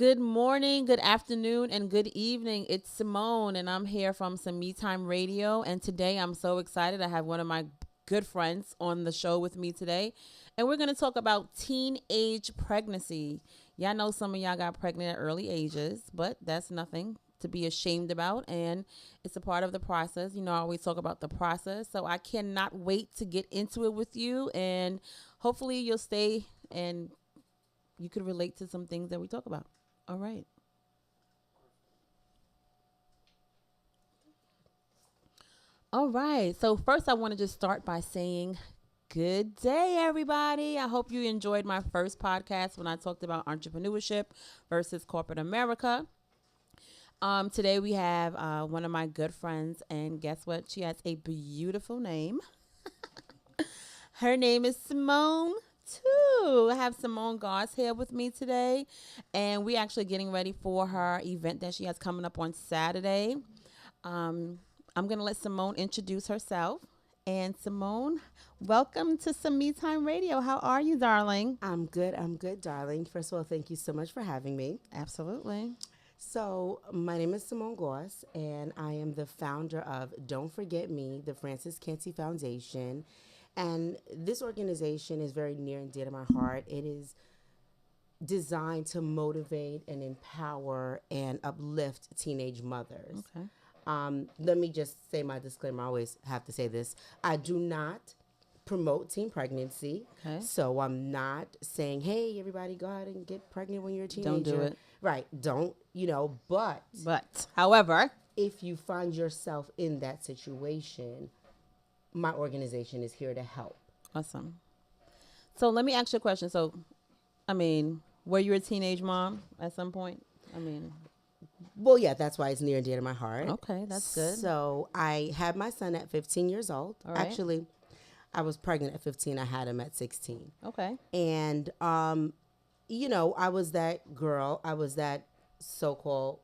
Good morning, good afternoon, and good evening. It's Simone, and I'm here from some Me Time Radio. And today I'm so excited. I have one of my good friends on the show with me today. And we're going to talk about teenage pregnancy. Y'all know some of y'all got pregnant at early ages, but that's nothing to be ashamed about. And it's a part of the process. You know, I always talk about the process. So I cannot wait to get into it with you. And hopefully you'll stay and you could relate to some things that we talk about. All right. All right. So first I want to just start by saying good day, everybody. I hope you enjoyed my first podcast when I talked about entrepreneurship versus corporate America. Today we have one of my good friends, and guess what? She has a beautiful name. Her name is Simone too. I have Simone Goss here with me today, and we're actually getting ready for her event that she has coming up on Saturday. I'm going to let Simone introduce herself. And Simone, welcome to some Me Time Radio. How are you, darling? I'm good, darling. First of all, thank you so much for having me. Absolutely. So, my name is Simone Goss, and I am the founder of Don't Forget Me, the Francis Canty Foundation. And this organization is very near and dear to my heart. It is designed to motivate and empower and uplift teenage mothers. Okay. Let me just say my disclaimer. I always have to say this. I do not promote teen pregnancy. Okay. So I'm not saying, hey, everybody go out and get pregnant when you're a teenager. Don't do it. Right. Don't, but However, if you find yourself in that situation, my organization is here to help. awesome. So let me ask you a question. So, were you a teenage mom at some point? Well, yeah, that's why it's near and dear to my heart. Okay, that's good. So I had my son at 15 years old. All right. Actually, I was pregnant at 15. I had him at 16. Okay. And, I was that girl. I was that so-called,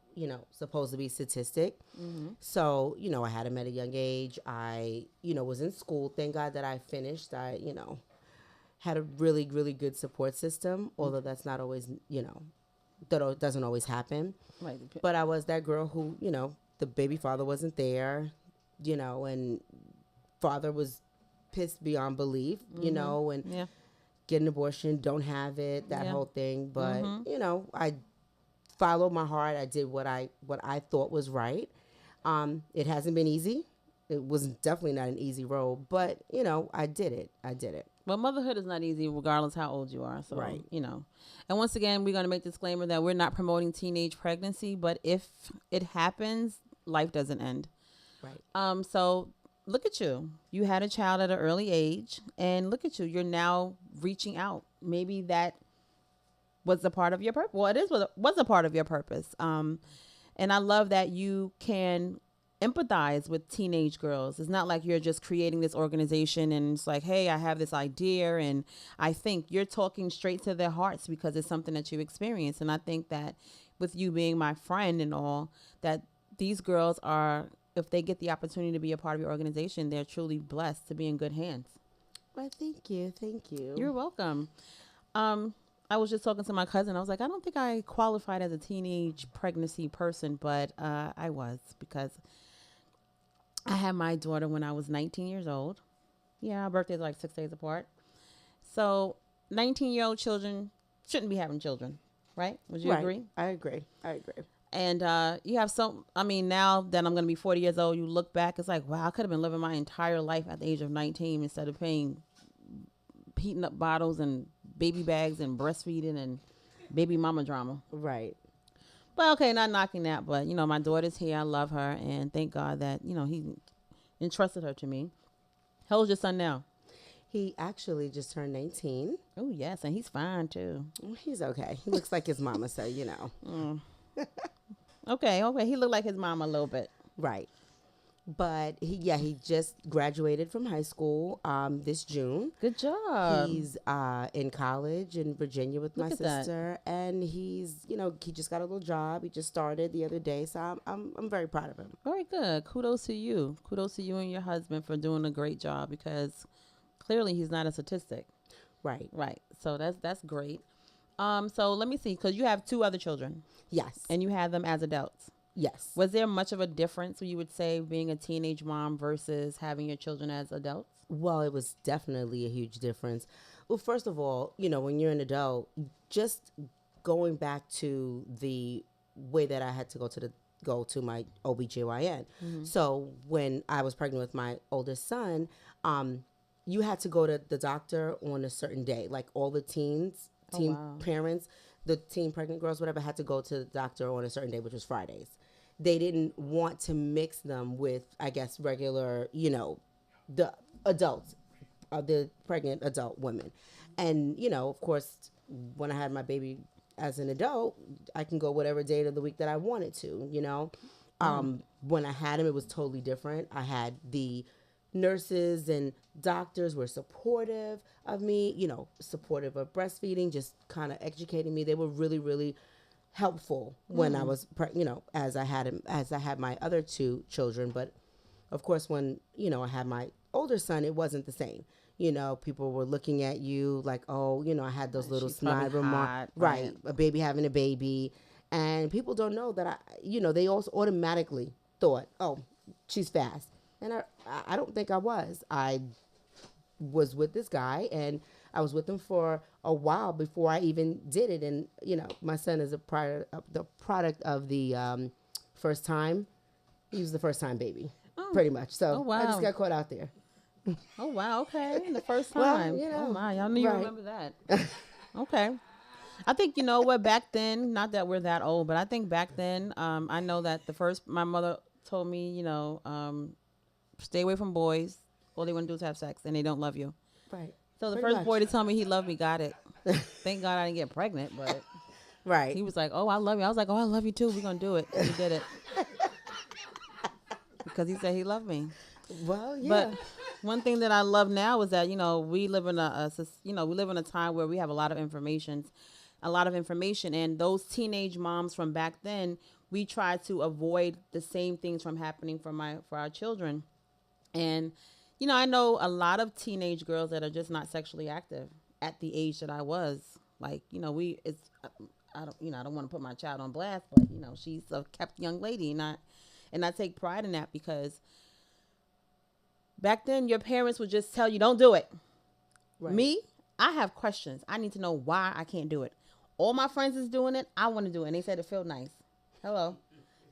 supposed to be statistic. Mm-hmm. So, I had him at a young age. I, was in school. Thank God that I finished. I, had a really, really good support system, although that's not always, that doesn't always happen. Right. But I was that girl who, the baby father wasn't there, and father was pissed beyond belief, and Yeah. get an abortion, don't have it, that Yeah. whole thing. But, Mm-hmm. I followed my heart. I did what I thought was right. It hasn't been easy. It was definitely not an easy road, but, I did it. Well, motherhood is not easy regardless how old you are. So, Right. And once again, we're going to make disclaimer that we're not promoting teenage pregnancy, but if it happens, life doesn't end. Right. So look at you. You had a child at an early age, and look at you. You're now reaching out. Maybe that was a part of your purpose. Well, was a part of your purpose. And I love that you can empathize with teenage girls. It's not like you're just creating this organization and it's like, hey, I have this idea and I think you're talking straight to their hearts because it's something that you experience. And I think that with you being my friend and all, that these girls are, if they get the opportunity to be a part of your organization, they're truly blessed to be in good hands. Well, thank you. Thank you. You're welcome. I was just talking to my cousin. I was like, I don't think I qualified as a teenage pregnancy person, but I was, because I had my daughter when I was 19 years old. Yeah, our birthdays are like 6 days apart. So 19-year-old children shouldn't be having children, right? Would you Right. agree? I agree. And you have now that I'm going to be 40 years old, you look back, it's like, wow, I could have been living my entire life at the age of 19 instead of heating up bottles and baby bags and breastfeeding and baby mama drama. Right. But okay, not knocking that, but my daughter's here. I love her, and thank God that he entrusted her to me. How old's your son now? He actually just turned 19. Oh yes, and he's fine too. He's okay. He looks like his mama, so Okay, he looked like his mom a little bit. Right. But he just graduated from high school this June. Good job. He's in college in Virginia with my Look at that. sister, and he's he just got a little job. He just started the other day, so I'm very proud of him. Very good. Kudos to you. Kudos to you and your husband for doing a great job, because clearly he's not a statistic. Right. Right. So that's great. So let me see, because you have two other children Yes. and you had them as adults. Yes. Was there much of a difference, you would say, being a teenage mom versus having your children as adults? Well, it was definitely a huge difference. Well, first of all, when you're an adult, just going back to the way that I had to go to my OBGYN. So when I was pregnant with my oldest son, you had to go to the doctor on a certain day. Like all the teen Wow. parents, the teen pregnant girls, whatever, had to go to the doctor on a certain day, which was Fridays. They didn't want to mix them with, I guess, regular, the adults, the pregnant adult women. And, of course, when I had my baby as an adult, I can go whatever day of the week that I wanted to. When I had him, it was totally different. I had the nurses and doctors were supportive of me, supportive of breastfeeding, just kind of educating me. They were really, really helpful when I was, as I had my other two children. But of course, when, I had my older son, it wasn't the same. People were looking at you like, oh, I had those little She's probably snide remarks. hot, Right. A baby having a baby. And people don't know that they also automatically thought, oh, she's fast. And I don't think I was. I was with this guy and I was with him for a while before I even did it. And, my son is the product of the first time. He was the first time baby, pretty much. So Oh, wow. I just got caught out there. Oh, wow. Okay. The first Well, time. Oh, my. Y'all knew you right. remember that. Okay. I think, you know what, back then, not that we're that old, but I think back then, I know that my mother told me, stay away from boys. All they want to do is have sex and they don't love you. Right. So the Pretty first much. boy to tell me he loved me got it. Thank God I didn't get pregnant, but Right. he was like, oh, I love you. I was like, oh, I love you too. We're going to do it. And he did it. Because he said he loved me. Well, yeah. But one thing that I love now is that, we live in we live in a time where we have a lot of information, and those teenage moms from back then, we try to avoid the same things from happening for our children. And, I know a lot of teenage girls that are just not sexually active at the age that I was. Like, I don't want to put my child on blast, but, she's a kept young lady, and I take pride in that because back then your parents would just tell you, don't do it. Right. Me, I have questions. I need to know why I can't do it. All my friends is doing it. I want to do it. And they said it felt nice. Hello.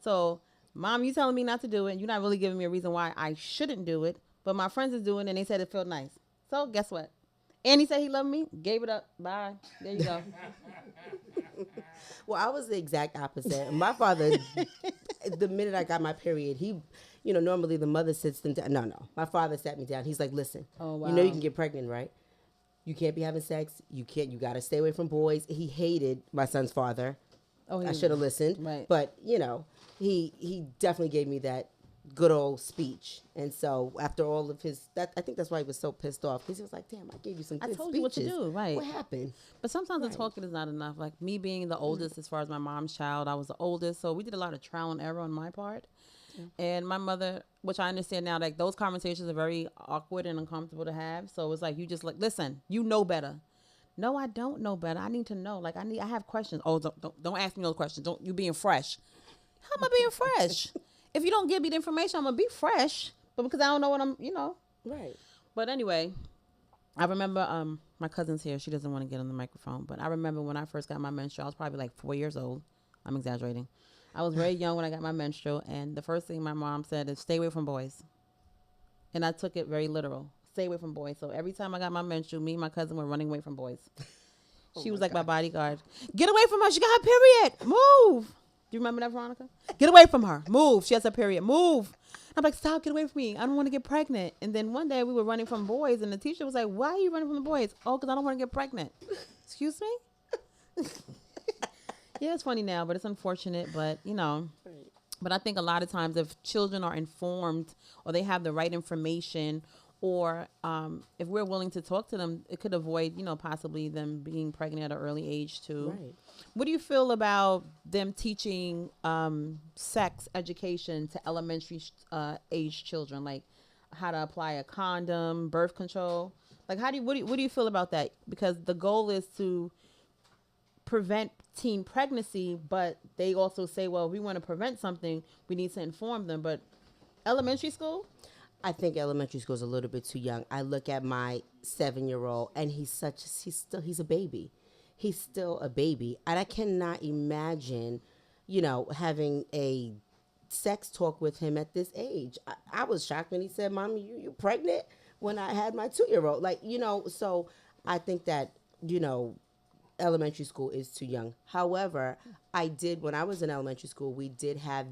So, mom, you telling me not to do it. You're not really giving me a reason why I shouldn't do it. But my friends is doing it and they said it felt nice. So, guess what? And he said he loved me. Gave it up. Bye. There you go. Well, I was the exact opposite. My father, the minute I got my period, he, normally the mother sits them down. No. My father sat me down. He's like, listen, Oh, wow. you can get pregnant, right? You can't be having sex. You got to stay away from boys. He hated my son's father. Oh, I should have listened. Right. But, he definitely gave me that good old speech. And so after all of I think that's why he was so pissed off, because he was like, damn, I gave you some good speeches. I told you what to do, right. What happened? But sometimes Right. the talking is not enough. Like me being the oldest as far as my mom's child, I was the oldest. So we did a lot of trial and error on my part. And my mother, which I understand now, like those conversations are very awkward and uncomfortable to have. So it's like, you just like, listen, you know better. No, I don't know better. I need to know. Like I have questions. Oh, don't ask me those questions. Don't you being fresh. How am I being fresh? If you don't give me the information, I'm gonna be fresh. But because I don't know what Right. But anyway, I remember my cousin's here. She doesn't want to get on the microphone. But I remember when I first got my menstrual, I was probably like 4 years old. I'm exaggerating. I was very young when I got my menstrual, and the first thing my mom said is stay away from boys. And I took it very literal. Stay away from boys. So every time I got my menstrual, me and my cousin were running away from boys. She was like my bodyguard. Get away from her. She got her period. Move. Do you remember that, Veronica? Get away from her. Move. She has her period. Move. I'm like, stop. Get away from me. I don't want to get pregnant. And then one day we were running from boys, and the teacher was like, why are you running from the boys? Oh, because I don't want to get pregnant. Excuse me? Yeah, it's funny now, but it's unfortunate. But, but I think a lot of times if children are informed or they have the right information, or if we're willing to talk to them, it could avoid, possibly them being pregnant at an early age too. Right. What do you feel about them teaching sex education to elementary age children, like how to apply a condom, birth control? Like, what do you feel about that? Because the goal is to prevent teen pregnancy, but they also say, well, if we want to prevent something, we need to inform them. But elementary school? I think elementary school is a little bit too young. I look at my 7-year-old, and he's a baby. He's still a baby, and I cannot imagine, having a sex talk with him at this age. I was shocked when he said, "Mommy, you pregnant?" When I had my 2-year-old, So I think that elementary school is too young. However, when I was in elementary school, we did have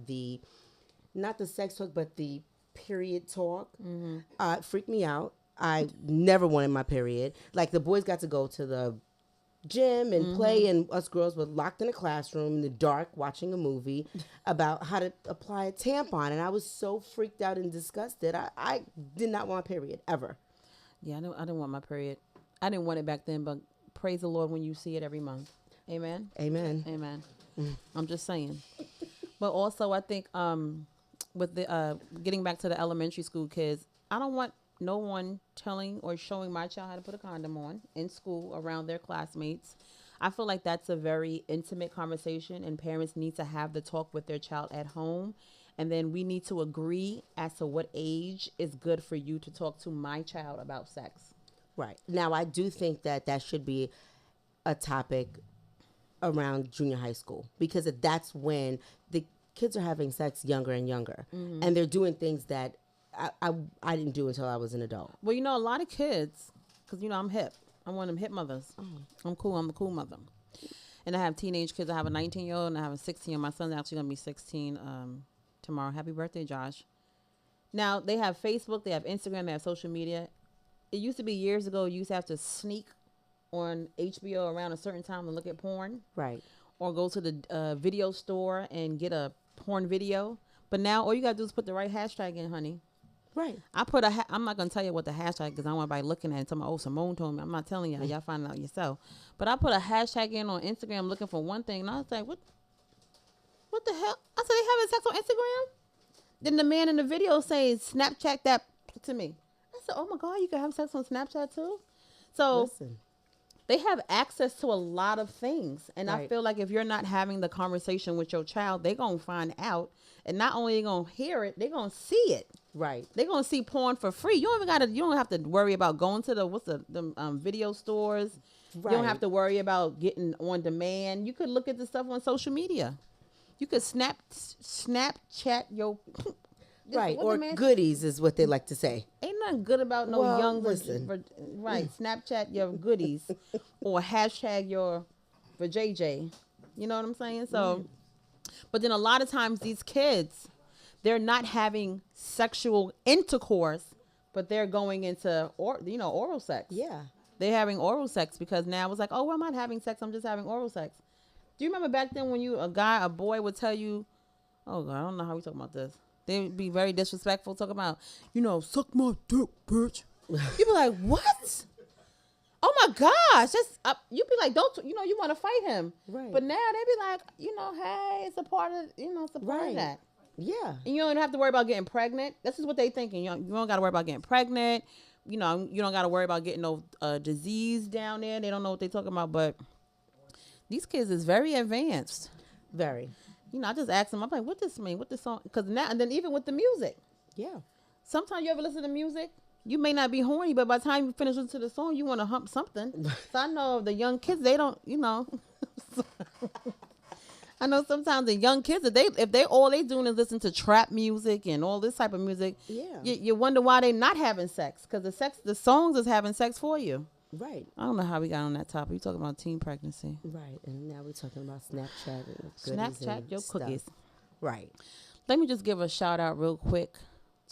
not the sex talk, but the period talk. It freaked me out. I never wanted my period. Like, the boys got to go to the gym and play, and us girls were locked in a classroom in the dark watching a movie about how to apply a tampon, and I was so freaked out and disgusted. I did not want my period ever. Yeah, I didn't want my period. I didn't want it back then, but praise the Lord when you see it every month. Amen. Amen. Amen. I'm just saying. But also, I think with the getting back to the elementary school kids, I don't want no one telling or showing my child how to put a condom on in school around their classmates. I feel like that's a very intimate conversation, and parents need to have the talk with their child at home. And then we need to agree as to what age is good for you to talk to my child about sex. Right. Now, I do think that should be a topic around junior high school, because that's when the kids are having sex younger and younger, and they're doing things that I didn't do until I was an adult. Well, a lot of kids, because, I'm hip. I'm one of them hip mothers. I'm cool. I'm a cool mother. And I have teenage kids. I have a 19-year-old and I have a 16-year-old. My son's actually going to be 16 tomorrow. Happy birthday, Josh. Now, they have Facebook. They have Instagram. They have social media. It used to be years ago, you used to have to sneak on HBO around a certain time and look at porn. Right. Or go to the video store and get a porn video. But now all you got to do is put the right hashtag in, honey. Right. I'm not going to tell you what the hashtag, because I don't want everybody looking at it and telling me, oh, Simone told me. I'm not telling y'all. Y'all find out yourself. But I put a hashtag in on Instagram looking for one thing. And I was like, what the hell? I said, they having sex on Instagram? Then the man in the video says, Snapchat that to me. I said, oh, my God, you can have sex on Snapchat too? So Listen. They have access to a lot of things. And Right. I feel like if you're not having the conversation with your child, they're going to find out. And not only are they going to hear it, they're going to see it. Right. They're going to see porn for free. You don't have to worry about going to the video stores. Right. You don't have to worry about getting on demand. You could look at the stuff on social media. You could Snapchat your Right. Or goodies is what they like to say. Ain't nothing good about no Well, young listen. right. Snapchat your goodies or hashtag your for JJ. You know what I'm saying? So, but then a lot of times these kids, they're not having sexual intercourse, but they're going into oral sex. Yeah. They're having oral sex because now it's like, oh, well, I'm not having sex. I'm just having oral sex. Do you remember back then when a boy would tell you, oh God, I don't know how we talking about this. They'd be very disrespectful, talking about, suck my dick, bitch. You'd be like, what? Oh my gosh. You'd be like, don't, you want to fight him. Right. But now they'd be like, hey, it's a part of, it's a part of that. Yeah. And you don't have to worry about getting pregnant. This is what they thinking. You don't got to worry about getting pregnant. You don't got to worry about getting no disease down there. They don't know what they're talking about, but these kids is very advanced. Very. I just asked them, I'm like, what this mean? What this song? Because now, and then even with the music. Yeah. Sometimes you ever listen to music, you may not be horny, but by the time you finish listening to the song, you want to hump something. So I know the young kids, they don't, I know sometimes the young kids, if they all they doing is listen to trap music and all this type of music, you wonder why they not having sex, because the songs is having sex for you. Right. I don't know how we got on that topic. We talking about teen pregnancy. Right. And now we're talking about Snapchat and Snapchat your stuff. cookies. Right. Let me just give a shout out real quick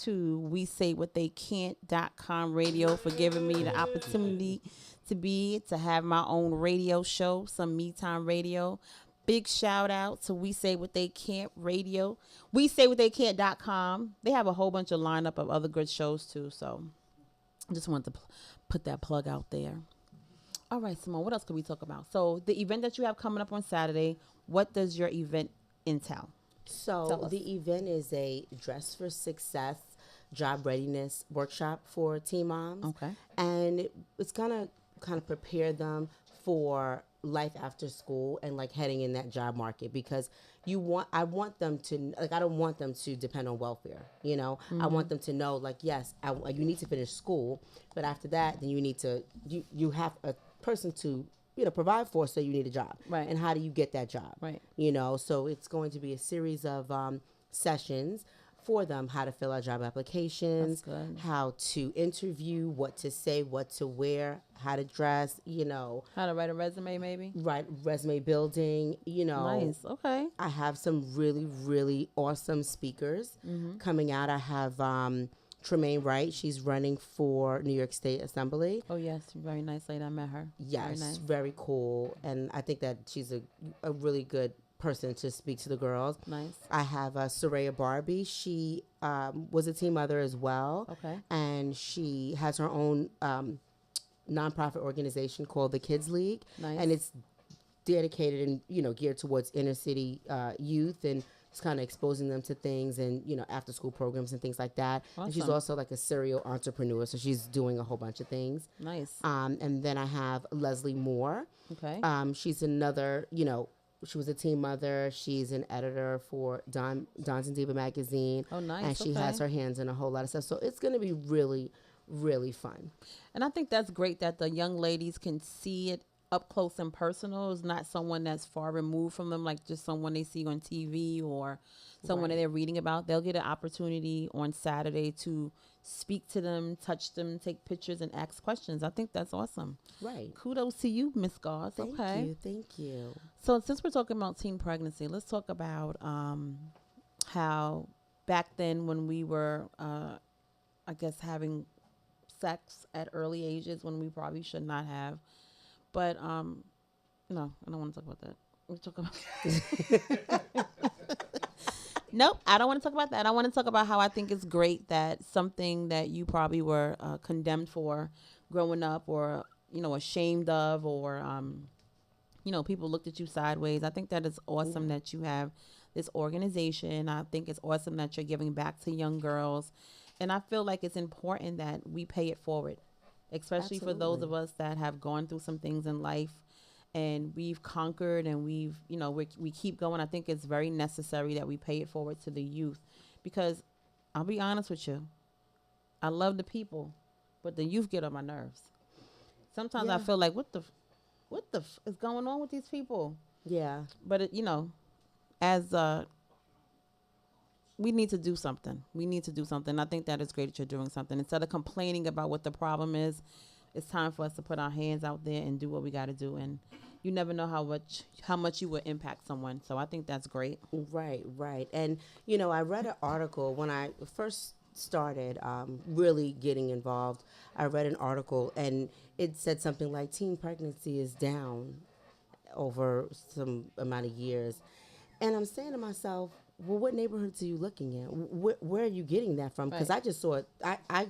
to WeSayWhatTheyCan't.com radio for giving me the opportunity to have my own radio show, some Me Time Radio. Big shout out to We Say What They Can't Radio. WeSayWhatTheyCan't.com. They have a whole bunch of lineup of other good shows too. So I just wanted to put that plug out there. All right, Simone, what else could we talk about? So the event that you have coming up on Saturday, what does your event entail? So the event is a Dress for Success job readiness workshop for teen moms. Okay. And it's going to kind of prepare them for life after school and like heading in that job market, because I want them to, like, I don't want them to depend on welfare. I want them to know, like, yes, you need to finish school, but after that, then you have a person to provide for, so you need a job. Right. And how do you get that job? Right. So it's going to be a series of sessions for them: how to fill out job applications, how to interview, what to say, what to wear, how to dress, how to write a resume, maybe. right, resume building. Nice. Okay. I have some really, really awesome speakers coming out. I have Tremaine Wright. She's running for New York State Assembly. Oh, yes. Very nice lady. I met her. Yes, Very nice. very cool. And I think that she's a really good person to speak to the girls. Nice. I have Soraya Barbie. She was a teen mother as well. Okay. And she has her own nonprofit organization called the Kids League. Nice. And it's dedicated and geared towards inner city youth, and it's kind of exposing them to things and after school programs and things like that. Awesome. And she's also like a serial entrepreneur, so she's doing a whole bunch of things. Nice. And then I have Leslie Moore. Okay. She's another, she was a teen mother. She's an editor for Dons and Diva magazine. Oh, nice. And she Okay. has her hands in a whole lot of stuff. So it's going to be really, really fun. And I think that's great that the young ladies can see it up close and personal. It's not someone that's far removed from them, like just someone they see on TV or someone that they're reading about. They'll get an opportunity on Saturday to speak to them, touch them, take pictures, and ask questions. I think that's awesome. Right. Kudos to you, Miss Goss. Thank you. Thank you. So since we're talking about teen pregnancy, let's talk about how back then when we were, I guess, having sex at early ages when we probably should not have. But no, I don't want to talk about that. We talk about Nope, I don't want to talk about that. I want to talk about how I think it's great that something that you probably were condemned for growing up, or ashamed of, or people looked at you sideways. I think that it's awesome that you have this organization. I think it's awesome that you're giving back to young girls, and I feel like it's important that we pay it forward, especially for those of us that have gone through some things in life and we've conquered and we keep going. I think it's very necessary that we pay it forward to the youth, because I'll be honest with you, I love the people, but the youth get on my nerves. Sometimes I feel like, what the is going on with these people? Yeah. But as we need to do something. We need to do something. I think that is great that you're doing something. Instead of complaining about what the problem is, it's time for us to put our hands out there and do what we got to do. And you never know how much you will impact someone. So I think that's great. Right, right. And, I read an article when I first started really getting involved. I read an article and it said something like teen pregnancy is down over some amount of years. And I'm saying to myself, well, what neighborhoods are you looking at? Where are you getting that from? Because I just saw it. I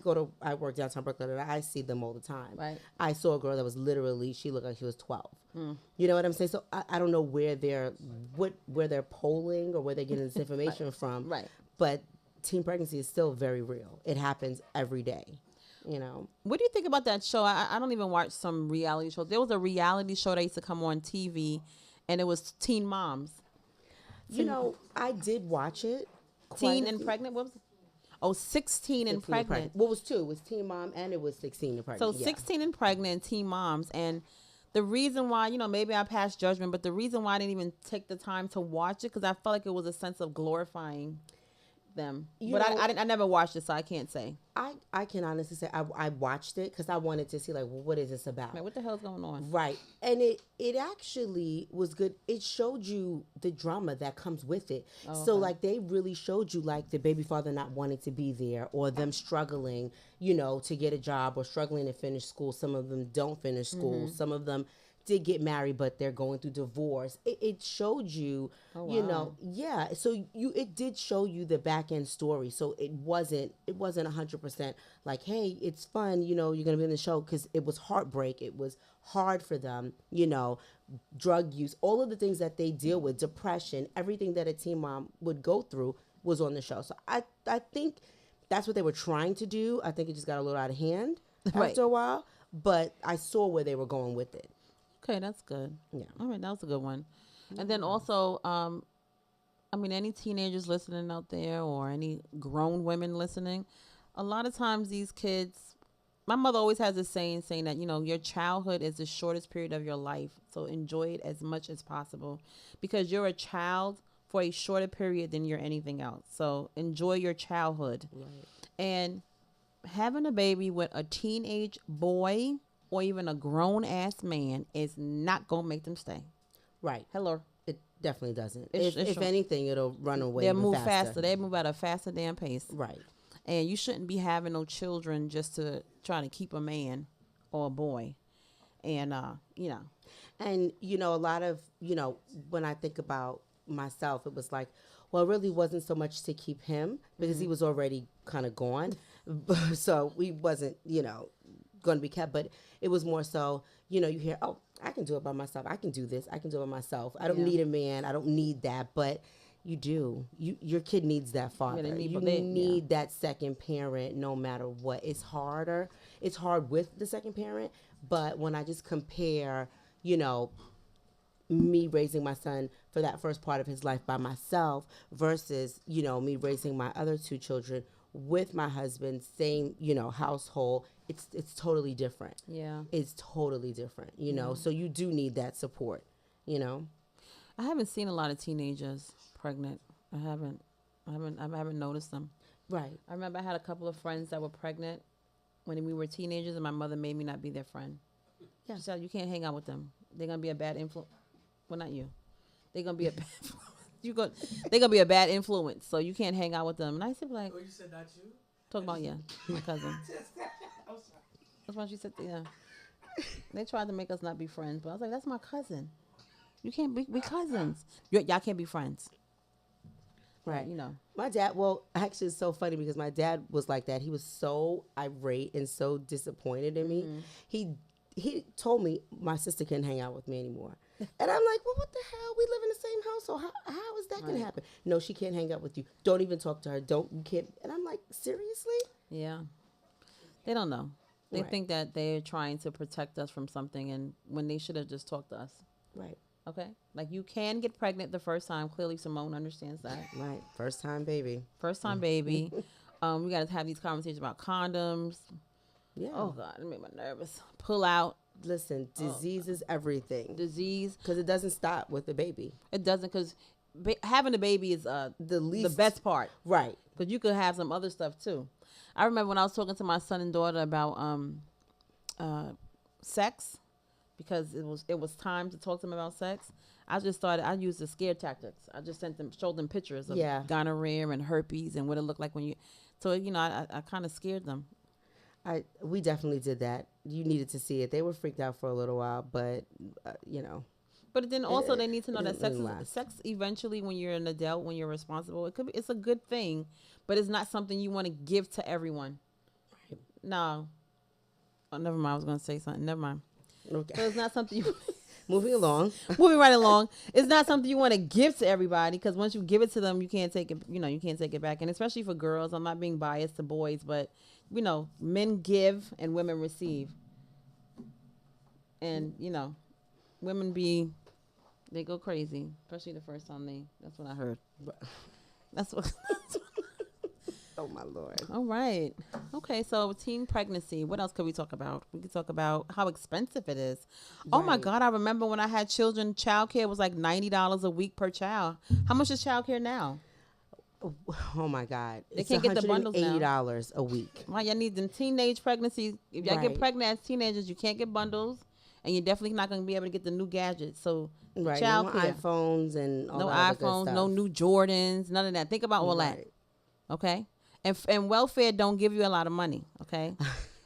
work downtown Brooklyn, and I see them all the time. Right. I saw a girl that was literally, she looked like she was 12. You know what I'm saying? So I don't know where they're polling or where they're getting this information from. Right. But teen pregnancy is still very real. It happens every day. What do you think about that show? I don't even watch some reality shows. There was a reality show that used to come on TV, and it was Teen Moms. I did watch it. Teen and pregnant? What was it? Oh, 16 and pregnant. What was two? It was Teen Mom and it was 16 and pregnant. So 16 and pregnant, Teen Moms. And the reason why, maybe I passed judgment, but the reason why I didn't even take the time to watch it, because I felt like it was a sense of glorifying them. I never watched it, so I can't say. I can honestly say I watched it because I wanted to see, like, well, what is this about? Like, what the hell's going on? Right. And it actually was good. It showed you the drama that comes with it. Oh, so, okay. like, they really showed you, like, the baby father not wanting to be there, or them struggling, to get a job, or struggling to finish school. Some of them don't finish school. Some of them did get married, but they're going through divorce. It showed you, so it did show you the back end story. So it wasn't 100% like, hey, it's fun, you're going to be in the show, because it was heartbreak. It was hard for them, drug use, all of the things that they deal with, depression, everything that a teen mom would go through was on the show. So I think that's what they were trying to do. I think it just got a little out of hand after a while, but I saw where they were going with it. Okay, that's good. Yeah. All right, that was a good one. And then also, I mean, any teenagers listening out there or any grown women listening, a lot of times these kids, my mother always has this saying that, your childhood is the shortest period of your life. So enjoy it as much as possible because you're a child for a shorter period than you're anything else. So enjoy your childhood. Right. And having a baby with a teenage boy or even a grown ass man is not going to make them stay. Right. Hello. It definitely doesn't. It's If short. anything, it'll run away. They'll even move faster. faster. They move at a faster damn pace. Right. And you shouldn't be having no children just to try to keep a man or a boy. And, And, a lot of, when I think about myself, it was like, well, it really wasn't so much to keep him because he was already kind of gone. So we wasn't, going to be kept. But it was more so, you hear, oh, I can do it by myself. I can do this. I can do it myself. I don't need a man. I don't need that. But you do. Your kid needs that father. You need that second parent no matter what. It's harder. It's hard with the second parent. But when I just compare, me raising my son for that first part of his life by myself versus, me raising my other two children with my husband, same, household, it's totally different. Yeah. It's totally different, so you do need that support, I haven't seen a lot of teenagers pregnant. I haven't noticed them. Right. I remember I had a couple of friends that were pregnant when we were teenagers, and my mother made me not be their friend. Yeah. She said, you can't hang out with them. They're going to be a bad influence. Well, not you. They're going to be a bad they're going to be a bad influence, so you can't hang out with them. And I said, like, Oh, you said not you? talk about, my cousin. That's why she said, yeah. They tried to make us not be friends, but I was like, that's my cousin. You can't be cousins. Y'all can't be friends. Right. But, My dad, well, actually, it's so funny because my dad was like that. He was so irate and so disappointed in me. He told me my sister couldn't hang out with me anymore. And I'm like, well, what the hell? We live in the same house, so how is that going to happen? No, she can't hang out with you. Don't even talk to her. You can't. And I'm like, seriously? yeah. They don't know. They Right. think that they're trying to protect us from something, and when they should have just talked to us. Right. Okay? Like, you can get pregnant the first time. Clearly, Simone understands that. Right. First time baby. First time baby. We got to have these conversations about condoms. Yeah. Oh, God. It made me nervous. Pull out. Listen, disease is everything. Disease. Because it doesn't stop with the baby. It doesn't, because having a baby is the best part. Right. Because you could have some other stuff, too. I remember when I was talking to my son and daughter about sex, because it was time to talk to them about sex. I used the scare tactics. I just showed them pictures of gonorrhea and herpes and what it looked like when you, so, I kind of scared them. We definitely did that. You needed to see it. They were freaked out for a little while, but, But then also they need to know it that sex didn't last. sex eventually, when you're an adult, when you're responsible, it's a good thing, but it's not something you want to give to everyone. Right. No. Oh, never mind. I was going to say something. Never mind. Okay. So it's not something you Moving along. moving right along. It's not something you want to give to everybody, because once you give it to them, you can't take it. You can't take it back. And especially for girls, I'm not being biased to boys, but men give and women receive. And women they go crazy, especially the first time that's what I heard. That's what. Oh my Lord. All right. Okay. So teen pregnancy. What else could we talk about? We could talk about how expensive it is. Oh my Right. God. I remember when I had children, childcare was like $90 a week per child. How much is childcare now? Oh my God. They can't get the bundles now. $80 a week. Right. Y'all need them teenage pregnancies. If y'all get Right. pregnant as teenagers, you can't get bundles, and you're definitely not going to be able to get the new gadgets. So Right. child No care. iPhones and all No that other good iPhones, stuff. no new Jordans, none of that. Think about all that. Right. Okay. And welfare don't give you a lot of money. Okay.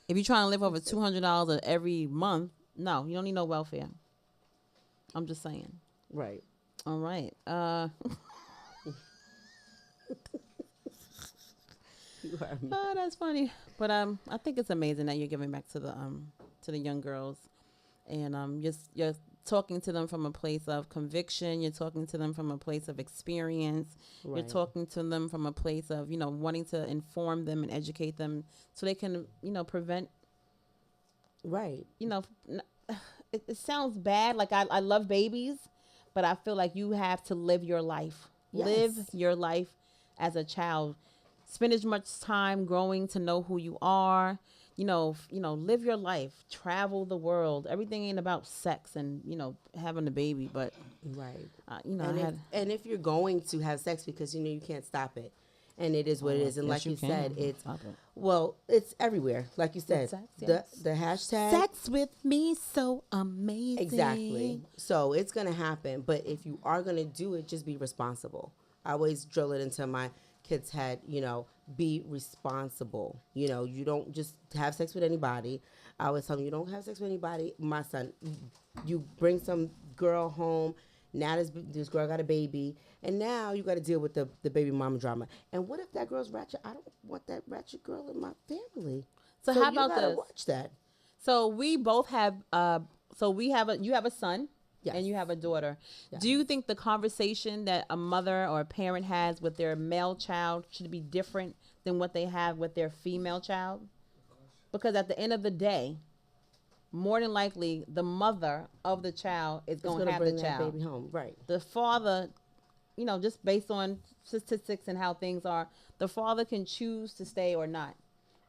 If you're trying to live over $200 every month, no, you don't need no welfare. I'm just saying. Right. All right. You are me. Oh, that's funny. But I think it's amazing that you're giving back to the young girls, and you're talking to them from a place of conviction. You're talking to them from a place of experience. Right. You're talking to them from a place of wanting to inform them and educate them so they can prevent. Right. it sounds bad. Like I love babies, but I feel like you have to live your life. Live Yes. your life as a child. Spend as much time growing to know who you are. Live your life. Travel the world. Everything ain't about sex and having a baby. But Right. I had. And if you're going to have sex, because you can't stop it, and it is what it Oh, is, and yes, like you you said, can. it's Stop it. well, it's everywhere. Like you said, Sex, the yes. the hashtag. Sex with me so Exactly. amazing. So it's going to happen. But if you are going to do it, just be responsible. I always drill it into my kids' head, be responsible. You don't just have sex with anybody. I always tell them, you don't have sex with anybody. My son, you bring some girl home. Now this girl got a baby. And now you got to deal with the baby mama drama. And what if that girl's ratchet? I don't want that ratchet girl in my family. So So how you about got to this? watch that. So we both have you have a son Yes. and you have a daughter. Yes. Do you think the conversation that a mother or a parent has with their male child should be different than what they have with their female child? Because at the end of the day, more than likely the mother of the child is It's going going to to have the bring that child. baby home. Right. The father, just based on statistics and how things are, the father can choose to stay or not.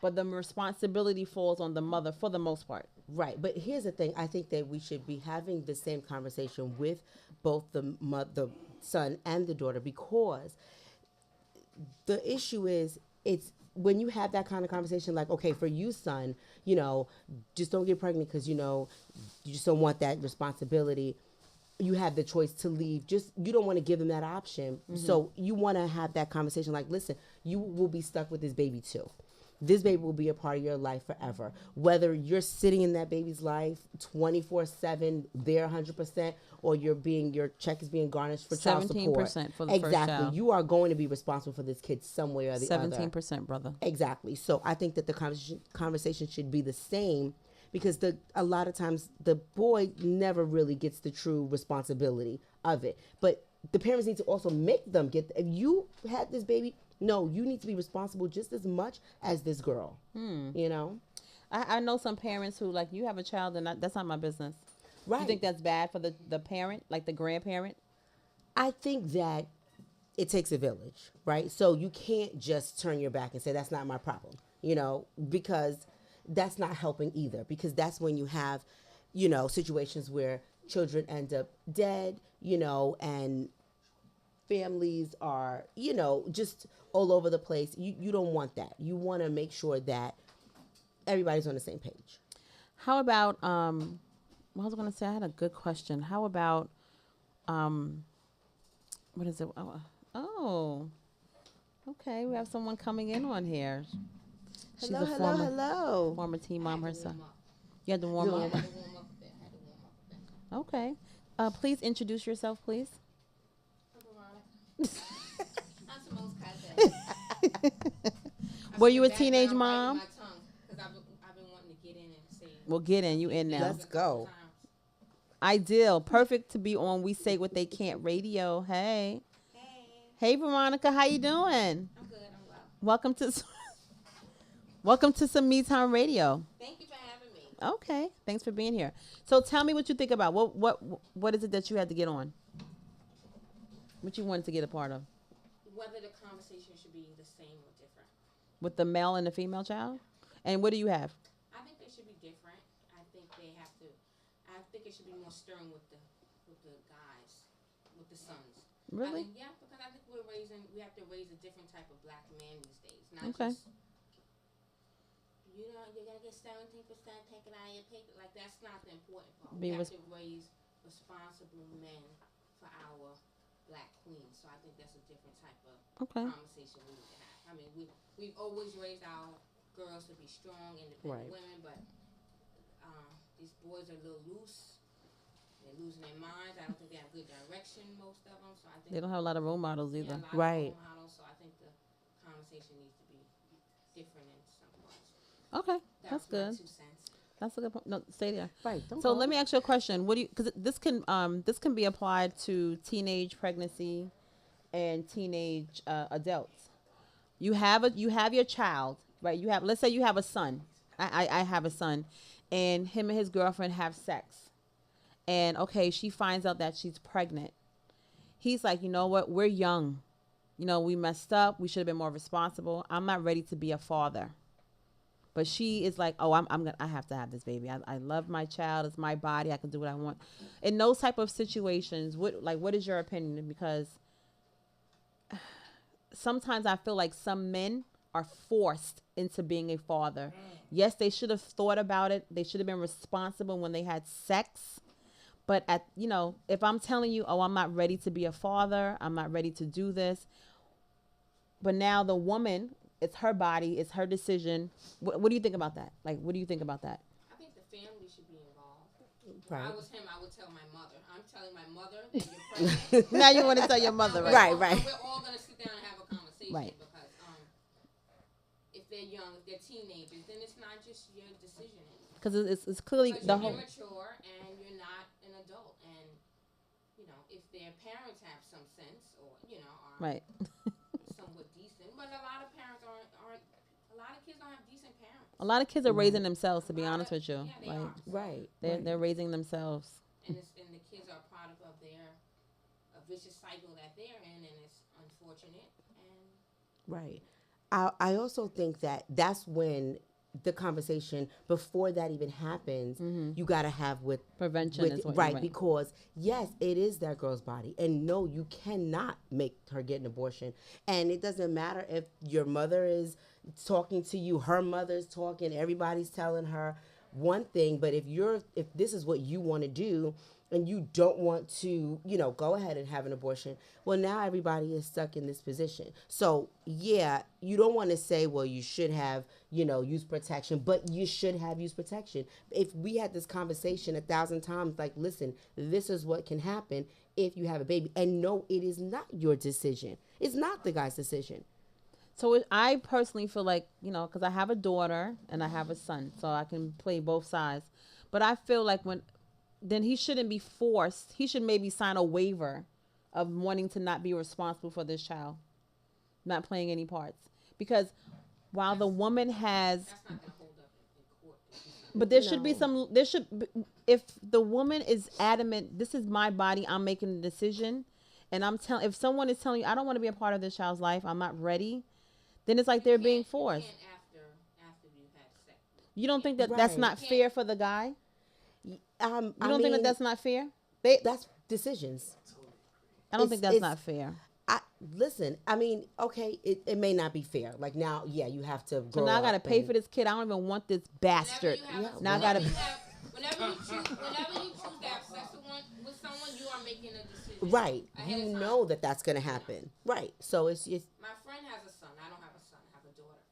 But the responsibility falls on the mother for the most part. Right, but here's the thing. I think that we should be having the same conversation with both the son and the daughter, because the issue is, it's when you have that kind of conversation, like, okay, for you, son, just don't get pregnant because you just don't want that responsibility. You have the choice to leave. Just, you don't want to give them that option. So you want to have that conversation, like, listen, you will be stuck with this baby too. This baby will be a part of your life forever. Whether you're sitting in that baby's life 24/7, there 100%, or your check is being garnished for child support. 17% for the first Exactly. child. You are going to be responsible for this kid some way or the other. 17%, brother. Exactly. So I think that the conversation should be the same, because a lot of times the boy never really gets the true responsibility of it. But the parents need to also make them get. If you had this baby, no, you need to be responsible just as much as this girl. I know some parents who, like, you have a child and that's not my business. Right. You think that's bad for the parent, like the grandparent? I think that it takes a village, right? So you can't just turn your back and say that's not my problem, because that's not helping either. Because that's when you have, situations where children end up dead, and families are, just all over the place. You don't want that. You want to make sure that everybody's on the same page. How about I was gonna say, I had a good question. How about what is it? Oh, okay. We have someone coming in on here. She's Hello, a hello, hello. former teen mom herself. You had to warm up. Okay. Please introduce yourself, please. Were you a teenage mom? Well, get in. You in now. Let's go. Ideal. Perfect to be on We Say What They Can't radio. Hey. Hey, Veronica. How you doing? I'm good. I'm well. Welcome to some Me Time Radio. Thank you for having me. Okay. Thanks for being here. So tell me what you think about what is it that you had to get on? What you wanted to get a part of? Whether the conversation should be the same or different. With the male and the female child? And what do you have? I think they should be different. I think it should be more stern with the guys, with the sons. Really? Because I think we have to raise a different type of black man these days. Not Okay. just, you're gonna get 17%, take it out of your paper. Like, that's not the important part. We have to raise responsible men for our black queens. So I think that's a different type of conversation we need to have. I mean, we've always raised our girls to be strong, independent women, but these boys are a little loose. They're losing their minds. I don't think they have good direction, most of them. So I think They don't have a lot of role models either. a lot of Right. role models, so I think the conversation needs to be different in some parts. Okay. That's was my good. 2 cents. That's a good point. No, stay there. Right. Don't So go. let me ask you a question. What do you? Because this can be applied to teenage pregnancy and teenage adults. You have your child, right? Let's say you have a son. I have a son, and him and his girlfriend have sex. And okay, she finds out that she's pregnant. He's like, you know what? We're young. You know, we messed up. We should have been more responsible. I'm not ready to be a father. But she is like, oh, I have to have this baby. I love my child. It's my body. I can do what I want. In those type of situations, what is your opinion? Because sometimes I feel like some men are forced into being a father. Yes, they should have thought about it. They should have been responsible when they had sex. But if I'm telling you, oh, I'm not ready to be a father, I'm not ready to do this. But now the woman, it's her body, it's her decision. What do you think about that? Like, what do you think about that? I think the family should be involved. Right. If I was him, I would tell my mother. I'm telling my mother that you're pregnant. Now you want to tell your mother, right? Right. We're all going to sit down and have a conversation. Right. Because if they're young, if they're teenagers, then it's not just your decision. Because it's clearly the whole. You're immature and you're not an adult. And, if their parents have some sense or, are Right. somewhat decent. But a lot of parents aren't, a lot of kids don't have decent parents. A lot of kids are raising themselves, to be honest with you. Yeah, they are. Right. They're raising themselves. And the kids are a product of a vicious cycle that they're in, and it's unfortunate. And Right. I also think that's when the conversation before that even happens, you got to have with Prevention is what right, because yes, it is that girl's body, and no, you cannot make her get an abortion. And it doesn't matter if your mother is talking to you, her mother's talking, everybody's telling her one thing, but if this is what you want to do and you don't want to, go ahead and have an abortion, well, now everybody is stuck in this position. So, yeah, you don't want to say, well, you should have, use protection, but you should have use protection. If we had this conversation 1,000 times, like, listen, this is what can happen if you have a baby. And no, it is not your decision. It's not the guy's decision. So I personally feel like, because I have a daughter and I have a son, so I can play both sides. But I feel like then he shouldn't be forced. He should maybe sign a waiver of wanting to not be responsible for this child, not playing any parts. Because while the woman has, that's not going to hold up in court. but there should be, if the woman is adamant, this is my body, I'm making the decision, and if someone is telling you, I don't want to be a part of this child's life, I'm not ready, then it's like they're being forced. After you had sex. You don't think that's not fair for the guy? You don't think that's not fair? That's decisions. I don't think that's not fair. Listen, I mean, okay, it may not be fair. Like now, yeah, you have to grow So now I got to pay and- for this kid. I don't even want this bastard. Now I got to. Whenever you choose to have sex with someone, you are making a decision. Right. ahead You of time. know that's going to happen. Right. So it's My friend has a son. I don't have a son. I have a daughter.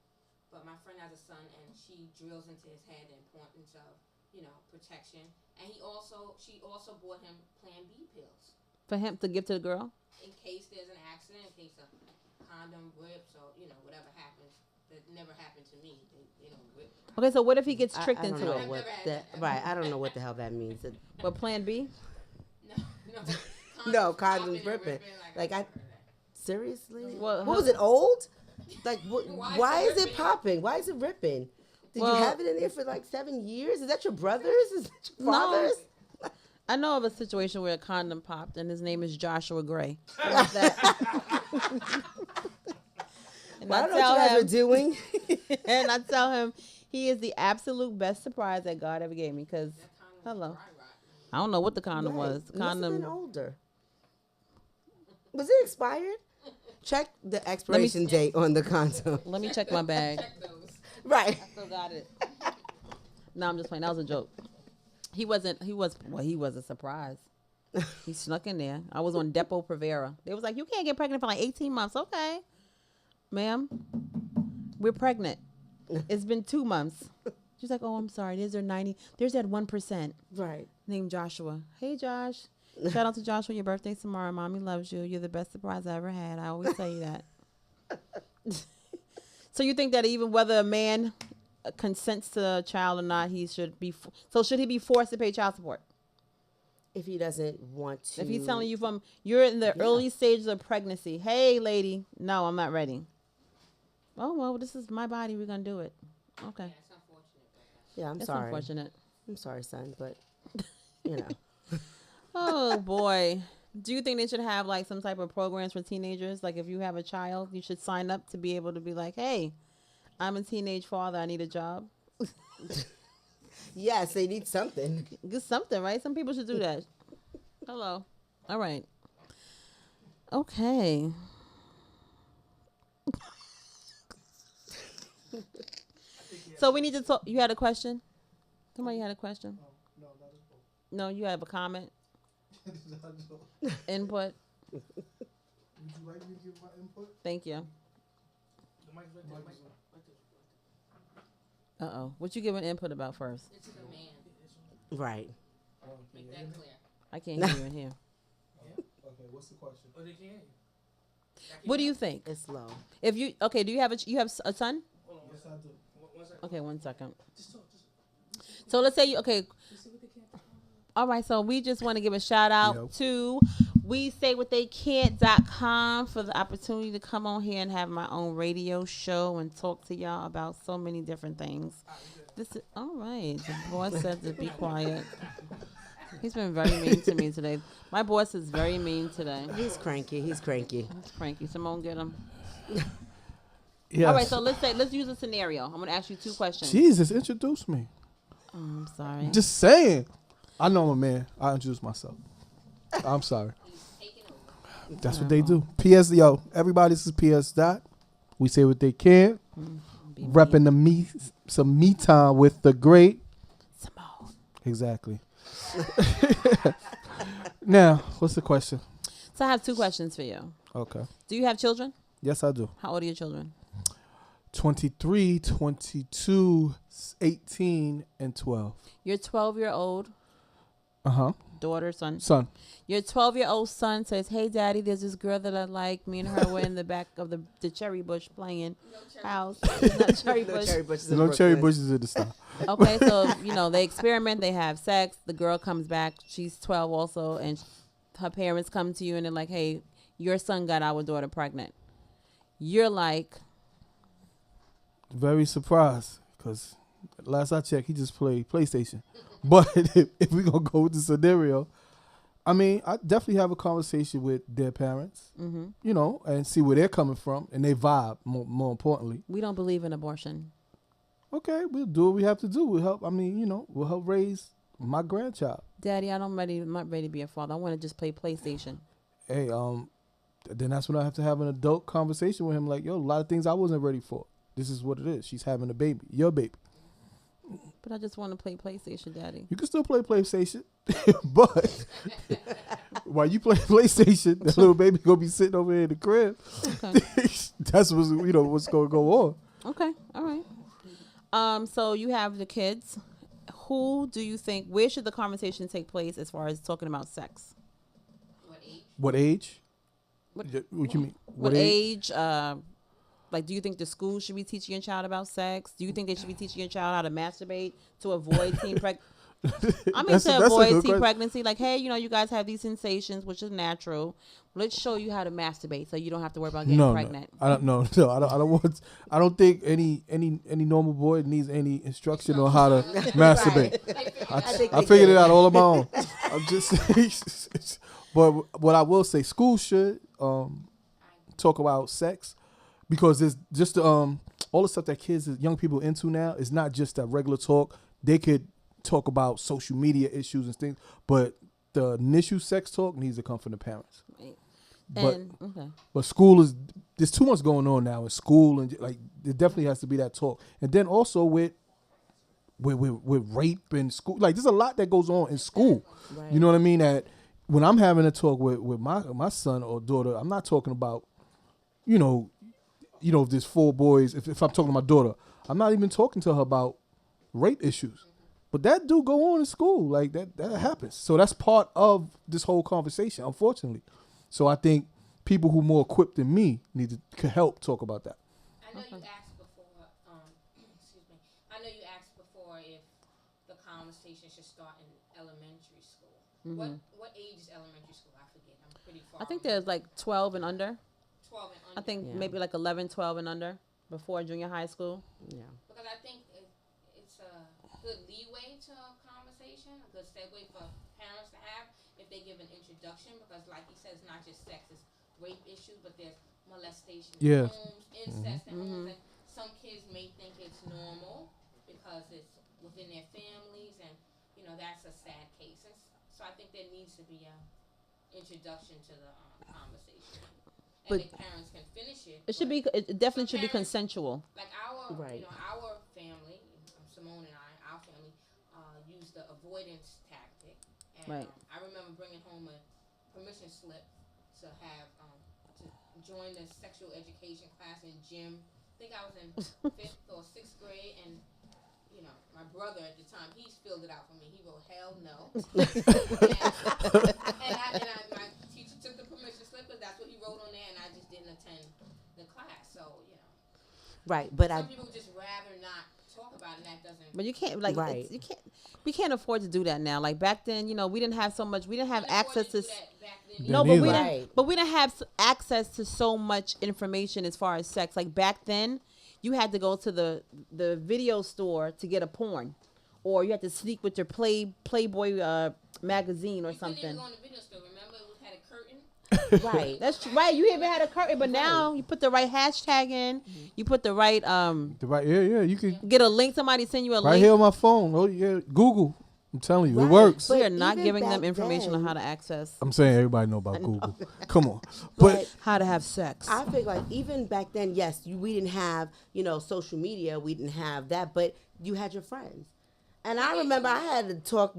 But my friend has a son, and she drills into his head the importance of, protection. And she also bought him Plan B pills. For him to give to the girl? In case there's an accident, in case a condom rips or, whatever happens. That never happened to me. They don't rip. Okay, so what if he gets tricked I don't into know it? what right. I don't know what the hell that means. What, Plan B? No, condoms ripping. Seriously? Well, what was it, old? Like, why is it popping? Why is it ripping? Did you have it in there for like 7 years? Is that your brother's? Is that your father's? No. I know of a situation where a condom popped, and his name is Joshua Gray. I don't know what you guys are doing. And I tell him he is the absolute best surprise that God ever gave me. Because, hello, I don't know what the condom was. Must have Condom. been older. Was it expired? Check the expiration date on the condom. Let me check my bag. Check those. Right. I still got it. No, I'm just playing. That was a joke. He was a surprise. He snuck in there. I was on Depo Provera. They was like, you can't get pregnant for like 18 months. Okay. Ma'am, we're pregnant. It's been 2 months. She's like, oh, I'm sorry. There's that 1%. Right. Named Joshua. Hey, Josh. Shout out to Joshua. Your birthday's tomorrow. Mommy loves you. You're the best surprise I ever had. I always tell you that. So you think that even whether a man consents to a child or not, he should be. Should he be forced to pay child support? If he doesn't want to. If he's telling you you're in the early stages of pregnancy. Hey, lady. No, I'm not ready. Oh, well, this is my body. We're going to do it. Okay. Yeah, it's unfortunate. Yeah, I'm It's sorry. unfortunate. I'm sorry, son, but, you know. Oh boy. Do you think they should have like some type of programs for teenagers? Like if you have a child, you should sign up to be able to be like, "Hey, I'm a teenage father. I need a job." Yes, they need something. Get something, right? Some people should do that. Hello. All right. Okay. So we need to talk. You had a question? Somebody had a question? No, you have a comment? Input? Would you like me to give my input? Thank you. Uh-oh. What you giving input about first? It's the man. Right. Make that clear. I can't hear you in here. Okay, what's the question? Oh, they can't. What do you think? It's low. If you do you have a son? Hold on. Yes, I do. One second. Okay, 1 second. Just talk. So let's say all right, so we just want to give a shout out Yep. to WeSayWhatTheyCan't.com for the opportunity to come on here and have my own radio show and talk to y'all about so many different things. This is all right. The boss said to be quiet. He's been very mean to me today. My boss is very mean today. He's cranky. He's cranky. He's cranky. Simone, get him. Yes. All right, so let's use a scenario. I'm gonna ask you 2 questions. Jesus, introduce me. Oh, I'm sorry. Just saying. I know I'm a man. I introduce myself. I'm sorry. That's what they do. PS, yo, everybody, this is PS Dot. We say what they can. Be Repping some me time with the great. Simone. Exactly. Now, what's the question? So I have 2 questions for you. Okay. Do you have children? Yes, I do. How old are your children? 23, 22, 18, and 12. Your 12-year-old Uh-huh. daughter, son. Son. Your 12-year-old son says, "Hey, Daddy, there's this girl that I like. Me and her were in the back of the cherry bush playing house. Not cherry No bush. cherry bushes. There's in no cherry Brooklyn. bushes in the style. Okay, so they experiment. They have sex. The girl comes back. She's 12 also, and her parents come to you and they're like, "Hey, your son got our daughter pregnant." You're like, Very surprised because last I checked, he just played PlayStation. But if we're going to go with the scenario, I mean, I definitely have a conversation with their parents, and see where they're coming from and they vibe, more importantly. "We don't believe in abortion." Okay, we'll do what we have to do. We'll help. I mean, we'll help raise my grandchild. "Daddy, I'm not ready to be a father. I want to just play PlayStation." Hey, then that's when I have to have an adult conversation with him. Like, yo, a lot of things I wasn't ready for. This is what it is. She's having a baby, your baby. "But I just want to play PlayStation, Daddy." You can still play PlayStation, but while you play PlayStation, that little baby gonna be sitting over here in the crib. Okay. That's what's gonna go on. Okay. All right. So you have the kids. Where should the conversation take place as far as talking about sex? What age? What age? What- What you mean? What age? Like, do you think the school should be teaching your child about sex? Do you think they should be teaching your child how to masturbate to avoid teen pregnancy? I mean, That's to a avoid good teen question. pregnancy. Like, hey, you guys have these sensations, which is natural. Let's show you how to masturbate so you don't have to worry about getting pregnant. I don't know. No, I don't want. I don't think any normal boy needs any instruction on how to masturbate. I figured it out all on my own. I'm just saying. But what I will say, school should talk about sex, because there's just all the stuff that young people into now is not just that regular talk. They could talk about social media issues and things, but the initial sex talk needs to come from the parents. But school there's too much going on now in school, and like there definitely has to be that talk. And then also with rape in school, like there's a lot that goes on in school. Right. You know what I mean? That when I'm having a talk with my son or daughter, I'm not talking about, if there's 4 boys. If I'm talking to my daughter, I'm not even talking to her about rape issues. But that do go on in school, like that happens. So that's part of this whole conversation, unfortunately. So I think people who more equipped than me could help talk about that. I know you asked before. Excuse me. I know you asked before if the conversation should start in elementary school. What age is elementary school? I forget. I'm pretty far. I think there's like 12 and under. 12 and under. I think Yeah. maybe like 11, 12 and under before junior high school. Yeah. Because I think it's a good leeway to a conversation, a good segue for parents to have if they give an introduction, because like he says, not just sex, it's rape issues, but there's molestation in homes, incest in homes, and some kids may think it's normal because it's within their families, and you know that's a sad case. And so I think there needs to be a introduction to the conversation, and but the parents can finish it. It should be. It definitely should be consensual. Like our, you know, our family, Simone and our family, used the avoidance tactic, and I remember bringing home a permission slip to have to join the sexual education class in gym. I think I was in 5th or 6th grade, and you know, my brother at the time, he's filled it out for me. He wrote hell no, and my teacher took the permission slip, because that's what he wrote on there, and I just didn't attend the class. So you know, right, but some people would just rather not talk about it, and that doesn't. But you can't you can't. We can't afford to do that now. Like back then, you know, we didn't have so much. We didn't have access to. No, but we didn't have access to so much information as far as sex. Like back then, you had to go to the video store to get a porn, or you had to sneak with your Playboy magazine or something. Couldn't even go in the video store. Remember, it had a curtain. Right, that's right. You even had a curtain, but now you put the right hashtag in. You put the right You can get a link. Somebody send you a link right here on my phone. Oh yeah, Google. I'm telling you, it works. We are not giving them information on how to access. I'm saying everybody know about Google. Come on, but how to have sex. I feel like even back then, yes, we didn't have, you know, social media. We didn't have that, but you had your friends. And I remember I had to talk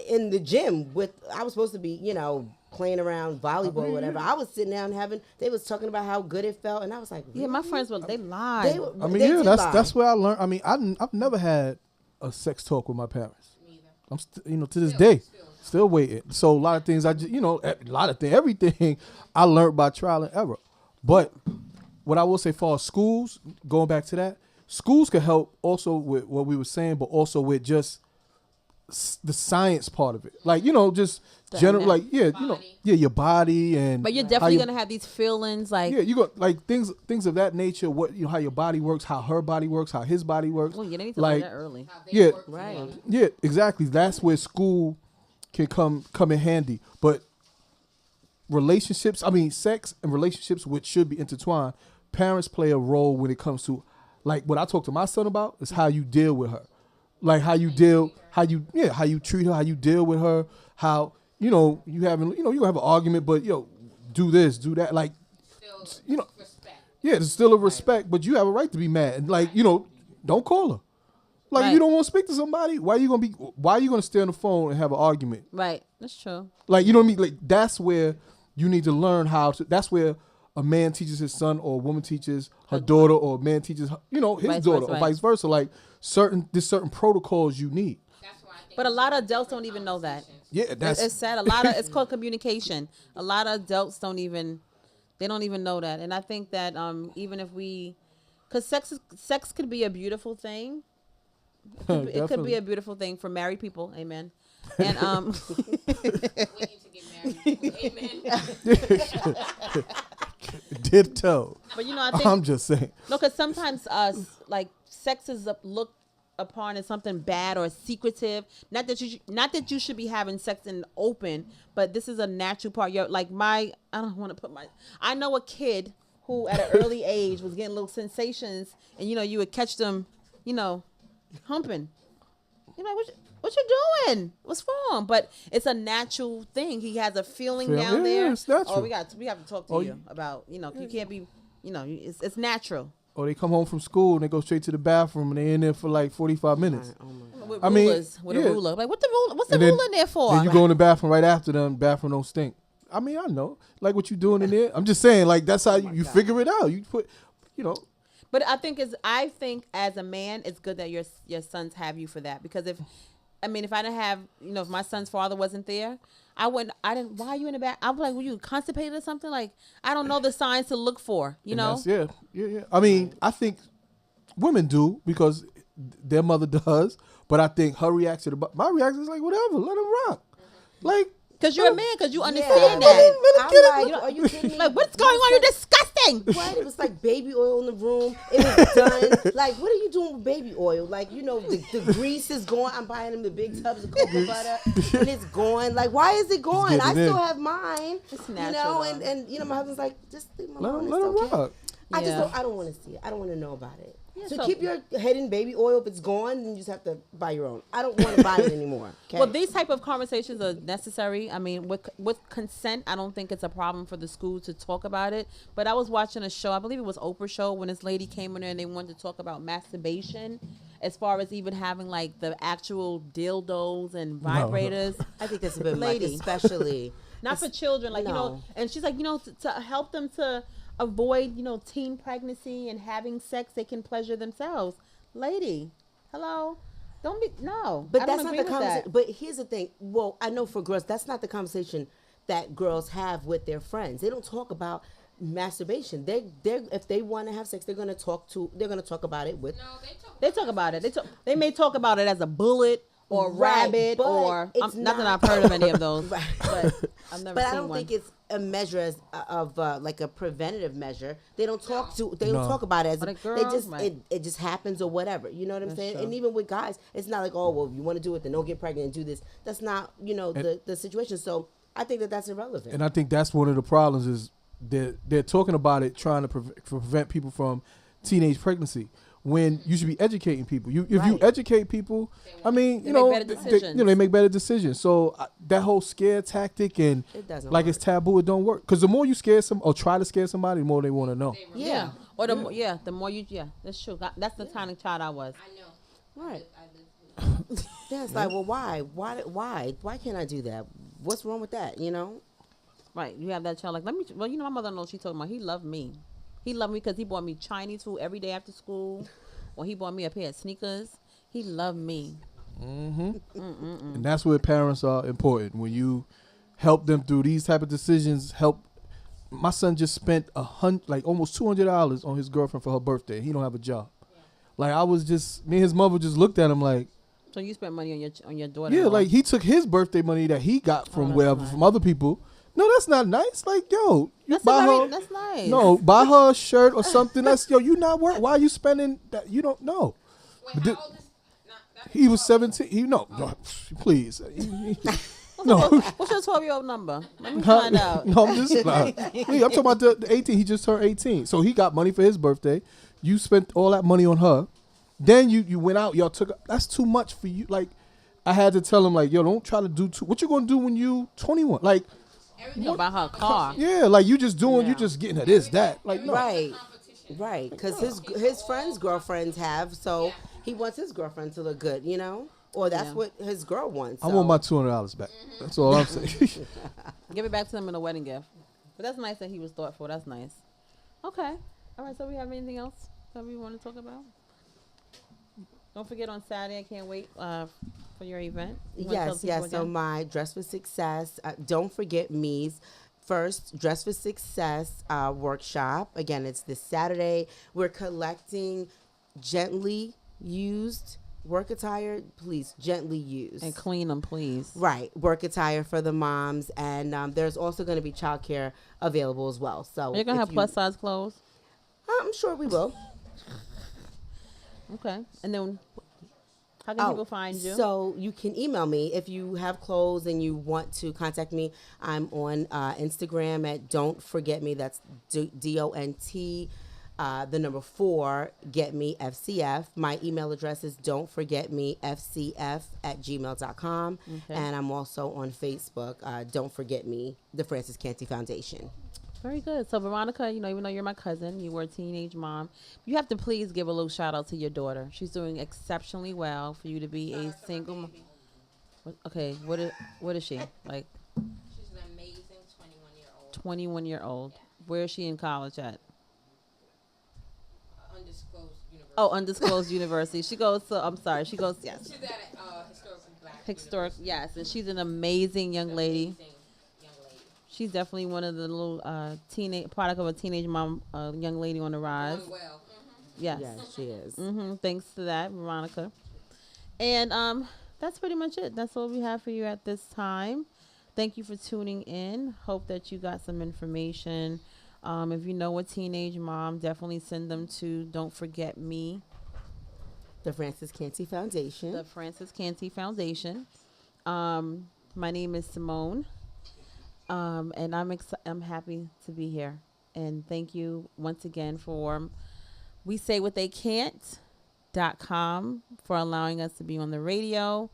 in the gym with. I was supposed to be, you know, playing around volleyball or whatever. I was sitting down they was talking about how good it felt, and I was like, really? Yeah, my friends they lied. That's where I learned. I mean, I've never had a sex talk with my parents. I'm to this day still waiting. So a lot of things everything I learned by trial and error. But what I will say for schools, going back to that, schools can help also with what we were saying, but also with just the science part of it. Like, you know, just general, like, your body and. But you're definitely gonna have these feelings, like you got like things of that nature. What how your body works, how her body works, how his body works. Well, you need to learn that early. Right. Yeah, exactly. That's where school can come in handy. But relationships, sex and relationships, which should be intertwined. Parents play a role when it comes to, like, what I talk to my son about is how you deal with her. Like how you treat her, how you deal with her, how, you know, you have an argument, but do this, do that, like, still respect. Yeah, there's still a respect, but you have a right to be mad, and like, don't call her. Like, you don't want to speak to somebody, why are you gonna stay on the phone and have an argument? Right, that's true. Like, you know what I mean? Like, that's where you need to learn how to. That's where a man teaches his son, or a woman teaches her daughter, or a man teaches his daughter, or vice versa. Like, there's certain protocols you need. But a lot of adults don't even know that. Yeah, it's sad. It's called communication. A lot of adults don't even know that. And I think that even if because sex could be a beautiful thing. It could be a beautiful thing for married people. Amen. And waiting to get married. Amen. Ditto. But I think I'm just saying. No, because sometimes sex is looked upon as something bad or secretive. Not that you should be having sex in the open, but this is a natural part. I know a kid who at an early age was getting little sensations, and you would catch them, humping. You're like, what you doing? What's wrong? But it's a natural thing. He has a feeling down there. It's natural. Oh, we have to talk to you about, you can't be, it's natural. Or they come home from school and they go straight to the bathroom and they're in there for like 45 minutes. With a ruler. Like, what's the ruler in there for? Then you go in the bathroom right after them. Bathroom don't stink. I know. Like, what you doing in there. I'm just saying, like, that's how you figure it out. You put, But I think as a man, it's good that your sons have you for that. Because if I didn't have, if my son's father wasn't there, why are you in the back? I'm like, were you constipated or something? Like, I don't know the signs to look for, Yeah. I think women do because their mother does, but I think her reaction, my reaction is like, whatever, let him rock. Like, Because you're a man, because you understand that. I'm like, are you kidding me? Like, what's going on? You're disgusting. Right? It was like baby oil in the room. It was done. Like, what are you doing with baby oil? Like, the grease is gone. I'm buying them the big tubs of cocoa butter, and it's gone. Like, why is it gone? I still have mine. It's natural. And my husband's like, just leave my Let alone. him It's okay. rock. I don't want to see it. I don't want to know about it. Yeah, so keep your head in baby oil. If it's gone, then you just have to buy your own. I don't want to buy it anymore. Okay? Well, these type of conversations are necessary. I mean, with consent, I don't think it's a problem for the school to talk about it. But I was watching a show, I believe it was Oprah show, when this lady came in there and they wanted to talk about masturbation, as far as even having like the actual dildos and vibrators. I think that's a bit much, especially not for children, like and she's like, to help them to avoid, teen pregnancy and having sex, they can pleasure themselves. Lady, hello, don't be But that's not the conversation. But here's the thing. Well, I know for girls, that's not the conversation that girls have with their friends. They don't talk about masturbation. They if they want to have sex, they're gonna talk about it with. No, they talk about it. They may talk about it as a bullet or rabbit or it's not that I've heard of any of those. Right. But I've never seen I don't one. think it's a measure of like a preventative measure. They don't talk talk about it as it just happens or whatever. You know what I'm saying? True. And even with guys, it's not like, oh well, if you want to do it, then don't get pregnant and do this. That's not the situation. So I think that's irrelevant. And I think that's one of the problems is they're talking about it, trying to prevent people from teenage pregnancy. When you should be educating people. If you educate people, I mean, they make better decisions. They make better decisions. So that whole scare tactic and it's taboo, it don't work. Because the more you scare or try to scare somebody, the more they want to know. Yeah. Or the more you that's true. That's the kind of child I was. I know. Right. Yeah, it's like, well, why can't I do that? What's wrong with that? Right. You have that child like, my mother-in-law, she told me he loved me. He loved me because he bought me Chinese food every day after school. Or he bought me a pair of sneakers. He loved me. And that's where parents are important. When you help them through these type of decisions, my son just spent almost $200 on his girlfriend for her birthday. He don't have a job. Yeah. Like me and his mother just looked at him like. So you spent money on your daughter? Yeah, like he took his birthday money that he got from from other people. No, that's not nice. Like, yo, that's nice. No, buy her a shirt or something. You not work. Why are you spending that? You don't know. Wait, how old is? He was 17. No, please. No. What's your 12-year-old number? Let me find out. No, I'm talking about the 18. He just turned 18, so he got money for his birthday. You spent all that money on her. Then you went out. Y'all took. That's too much for you. Like, I had to tell him like, yo, don't try to do too. What you gonna do when you 21? Like. About her car. Yeah, like you just doing, you just getting her this, that. Like, no. Right. Because his friends' girlfriends have, so he wants his girlfriend to look good, Or that's what his girl wants. So. I want my $200 back. That's all I'm saying. Give it back to him in a wedding gift. But that's nice that he was thoughtful. That's nice. Okay. All right, so we have anything else that we want to talk about? Don't forget on Saturday, I can't wait for your event. Yes. So my Dress for Success, Don't Forget Me's first Dress for Success workshop. Again, it's this Saturday. We're collecting gently used work attire. Please, gently used. And clean them, please. Right. Work attire for the moms. And there's also going to be childcare available as well. So you're going to have plus-size clothes? I'm sure we will. Okay. And then how can people find you? So you can email me if you have clothes and you want to contact me. I'm on Instagram at Don't Forget Me. That's DONT, the number 4, Get Me FCF. My email address is don'tforgetmefcf@gmail.com. Okay. And I'm also on Facebook. Don't Forget Me, the Francis Canty Foundation. Very good. So, Veronica, even though you're my cousin, you were a teenage mom, you have to please give a little shout out to your daughter. She's doing exceptionally well for you to be a single mom. Okay, what is she? Like? She's an amazing 21-year-old. 21-year-old. Yeah. Where is she in college at? Undisclosed university. Oh, undisclosed university. She goes yes. She's at historically black. Historic, yes. And she's an amazing young lady. She's definitely one of the little product of a teenage mom, young lady on the rise. Doing well. Yes. Yes, she is. Thanks to that, Veronica. And that's pretty much it. That's all we have for you at this time. Thank you for tuning in. Hope that you got some information. If you know a teenage mom, definitely send them to Don't Forget Me, The Francis Canty Foundation. the Francis Canty Foundation. My name is Simone, and I'm happy to be here. And thank you once again for We Say What They Can't.com for allowing us to be on the radio.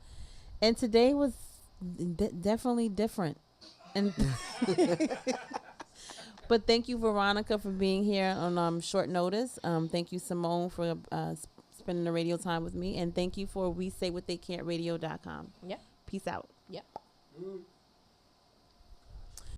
And today was definitely different. And but thank you, Veronica, for being here on short notice. Thank you, Simone, for spending the radio time with me. And thank you for We Say What They Can't Radio.com. Yep. Peace out. Yep.